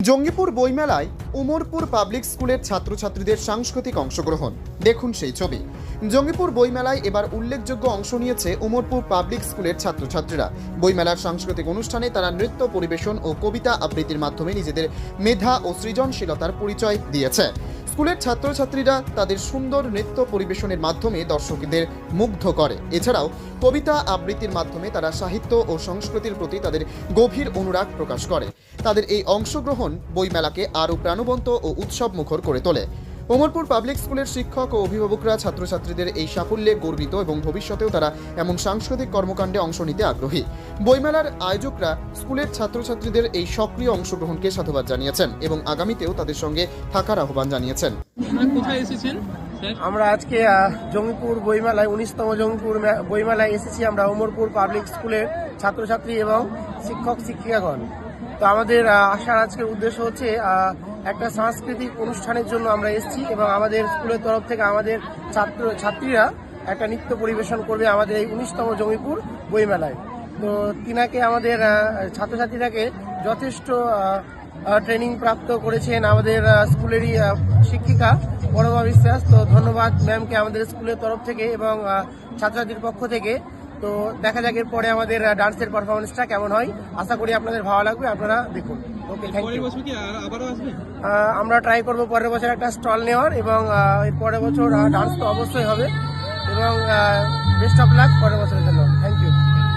জঙ্গিপুর বইমেলায় উমরপুর পাবলিক স্কুলের ছাত্রছাত্রীদের সাংস্কৃতিক অংশগ্রহণ। দেখুন সেই ছবি। জঙ্গিপুর বইমেলায় এবার উল্লেখযোগ্য অংশ নিয়েছে উমরপুর পাবলিক স্কুলের ছাত্রছাত্রীরা। বইমেলার সাংস্কৃতিক অনুষ্ঠানে তারা নৃত্য পরিবেশন ও কবিতা আবৃত্তির মাধ্যমে নিজেদের মেধা ও সৃজনশীলতার পরিচয় দিয়েছে। স্কুলের ছাত্রছাত্রীরা তাদের সুন্দর নৃত্য পরিবেশনের মাধ্যমে দর্শকদের মুগ্ধ করে। এছাড়াও কবিতা আবৃত্তির মাধ্যমে তারা সাহিত্য ও সংস্কৃতির প্রতি তাদের গভীর অনুরাগ প্রকাশ করে। তাদের এই অংশগ্রহণ বইমেলাকে আরও প্রাণবন্ত ও উৎসবমুখর করে তোলে। উমরপুর পাবলিক স্কুলের শিক্ষক ও অভিভাবকরা ছাত্রছাত্রীদের এই সাফল্যে গর্বিত এবং ভবিষ্যতেও তারা এমন সাংস্কৃতিক কর্মকাণ্ডে অংশ নিতে আগ্রহী। বইমেলার আয়োজকরা স্কুলের ছাত্রছাত্রীদের এই সক্রিয় অংশগ্রহণকে সাধুবাদ জানিয়েছেন এবং আগামীতেও তাদের সঙ্গে থাকার আহ্বান জানিয়েছেন। কোথায় এসেছেন? আমরা আজকে জঙ্গিপুর বইমেলায় 19তম জঙ্গিপুর বইমেলায় এসেছি। আমরা উমরপুর পাবলিক স্কুলের ছাত্রছাত্রী এবং শিক্ষক শিক্ষিকাগণ। তো আমাদের আসার আজকের উদ্দেশ্য হচ্ছে একটা সাংস্কৃতিক অনুষ্ঠানের জন্য আমরা এসেছি এবং আমাদের স্কুলের তরফ থেকে আমাদের ছাত্রীরা একটা নৃত্য পরিবেশন করবে আমাদের এই 19তম জঙ্গিপুর বইমেলায়। তো তিনাকে আমাদের ছাত্রছাত্রীরাকে যথেষ্ট ট্রেনিং প্রাপ্ত করেছেন আমাদের স্কুলেরই শিক্ষিকা পরমা বিশ্বাস। তো ধন্যবাদ ম্যামকে আমাদের স্কুলের তরফ থেকে এবং ছাত্রছাত্রীর পক্ষ থেকে। তো দেখা যাক এরপরে আমাদের ডান্সের পারফরমেন্সটা কেমন হয়। আশা করি আপনাদের ভালো লাগবে, আপনারা দেখুন। ওকে, থ্যাংক ইউ। আমরা ট্রাই করবো পরের বছর একটা স্টল নেওয়ার এবং এর পরের বছর ডান্স তো অবশ্যই হবে এবং বেস্ট অফ লাক পরের বছরের জন্য। Thank you.